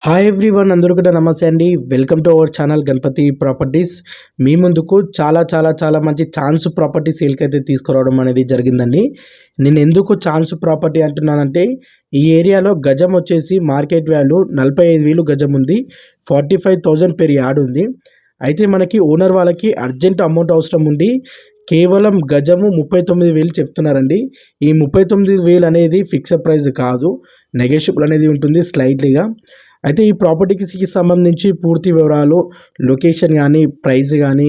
Hi everyone, అందరూ కూడా నమస్తే అండి. Welcome to our channel Ganapathi Properties. మీ ముందుకు చాలా మంచి ఛాన్స్ ప్రాపర్టీ సేల్కి అయితే తీసుకురావడం అనేది జరిగిందండి. నేను ఎందుకు ఛాన్స్ ప్రాపర్టీ అంటున్నానంటే, ఈ ఏరియాలో గజం వచ్చేసి మార్కెట్ వాల్యూ 45,000 గజం ఉంది. 45,000 పెర్ యార్డ్ ఉంది. అయితే మనకి ఓనర్ వాళ్ళకి అర్జెంట్ అమౌంట్ అవసరం ఉండి కేవలం గజము 39,000 చెప్తున్నారండి. ఈ 39,000 అనేది ఫిక్స్డ్ ప్రైస్ కాదు, నెగోషియబుల్ అనేది ఉంటుంది స్లైట్లీగా. అయితే ఈ ప్రాపర్టీకి సంబంధించి పూర్తి వివరాలు, లొకేషన్ కానీ, ప్రైస్ కానీ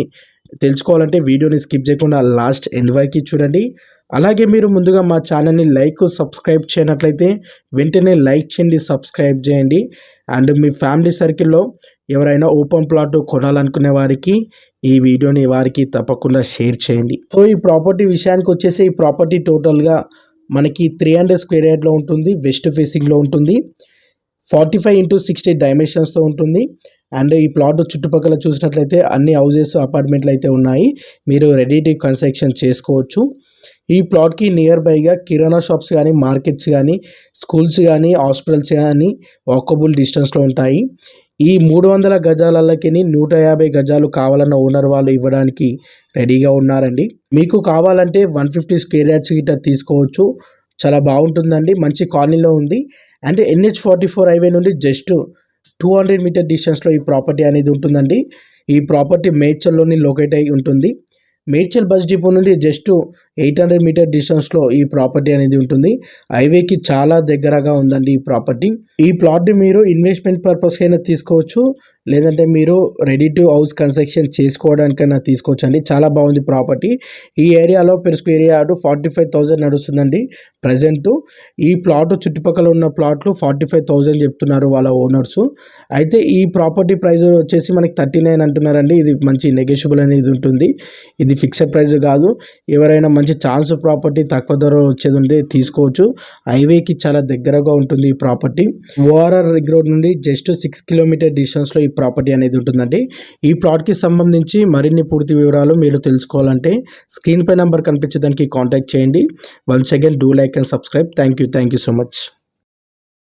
తెలుసుకోవాలంటే వీడియోని స్కిప్ చేయకుండా లాస్ట్ ఎండ్ వరకు చూడండి. అలాగే మీరు ముందుగా మా ఛానల్ని సబ్స్క్రైబ్ చేయనట్లయితే వెంటనే లైక్ చేయండి, సబ్స్క్రైబ్ చేయండి. అండ్ మీ ఫ్యామిలీ సర్కిల్లో ఎవరైనా ఓపెన్ ప్లాట్ కొనాలనుకునే వారికి ఈ వీడియోని వారికి తప్పకుండా షేర్ చేయండి. సో ఈ ప్రాపర్టీ విషయానికి వచ్చేసి, ఈ ప్రాపర్టీ టోటల్గా మనకి 300 స్క్వేర్ యార్డ్లో ఉంటుంది, వెస్ట్ ఫేసింగ్లో ఉంటుంది, 45x60 డైమెన్షన్స్తో ఉంటుంది. అండ్ ఈ ప్లాట్ చుట్టుపక్కల చూసినట్లయితే అన్ని హౌజెస్, అపార్ట్మెంట్లు అయితే ఉన్నాయి. మీరు రెడీ టు కన్స్ట్రక్షన్ చేసుకోవచ్చు. ఈ ప్లాట్కి నియర్ బైగా కిరాణా షాప్స్ కానీ, మార్కెట్స్ కానీ, స్కూల్స్ కానీ, హాస్పిటల్స్ కానీ వాకబుల్ డిస్టెన్స్లో ఉంటాయి. ఈ 300 గజాలకి 150 గజాలు కావాలన్న ఓనర్ వాళ్ళు ఇవ్వడానికి రెడీగా ఉన్నారండి. మీకు కావాలంటే 150 స్క్వేర్ యార్డ్స్ గిట్ట తీసుకోవచ్చు. చాలా బాగుంటుందండి, మంచి కాలనీలో ఉంది. అండ్ NH44 హైవే నుండి జస్ట్ 200 మీటర్ డిస్టెన్స్లో ఈ ప్రాపర్టీ అనేది ఉంటుందండి. ఈ ప్రాపర్టీ మేడ్చల్లోని లొకేట్ అయి ఉంటుంది. మేడ్చల్ బస్ డిపో నుండి జస్ట్ 800 మీటర్ డిస్టెన్స్లో ఈ ప్రాపర్టీ అనేది ఉంటుంది. హైవేకి చాలా దగ్గరగా ఉందండి ఈ ప్రాపర్టీ. ఈ ప్లాట్ని మీరు ఇన్వెస్ట్మెంట్ పర్పస్కి అయినా తీసుకోవచ్చు, లేదంటే మీరు రెడీ టు హౌస్ కన్స్ట్రక్షన్ చేసుకోవడానికైనా తీసుకోవచ్చు అండి. చాలా బాగుంది ప్రాపర్టీ. ఈ ఏరియాలో పెర్ స్క్వేర్ యార్డ్ 45,000 నడుస్తుందండి ప్రజెంట్. ఈ ప్లాట్ చుట్టుపక్కల ఉన్న ప్లాట్లు 45,000 చెప్తున్నారు వాళ్ళ ఓనర్స్. అయితే ఈ ప్రాపర్టీ ప్రైస్ వచ్చేసి మనకి 39 అంటున్నారండి. ఇది మంచి నెగోషియబుల్ అనేది ఉంటుంది, ఇది ఫిక్స్డ్ ప్రైస్ కాదు. ఎవరైనా మంచి ఛాన్స్ ప్రాపర్టీ తక్కువ ధర వచ్చేది ఉంటే తీసుకోవచ్చు. హైవేకి చాలా దగ్గరగా ఉంటుంది ఈ ప్రాపర్టీ. ORR రింగ్ రోడ్ నుండి జస్ట్ 6 కిలోమీటర్ డిస్టెన్స్లో ఈ ప్రాపర్టీ అనేది ఉంటుందండి. ఈ ప్లాట్కి సంబంధించి మరిన్ని పూర్తి వివరాలు మీరు తెలుసుకోవాలంటే స్క్రీన్ పై నెంబర్ కనిపించడానికి కాంటాక్ట్ చేయండి. Once again do like and subscribe. Thank you so much.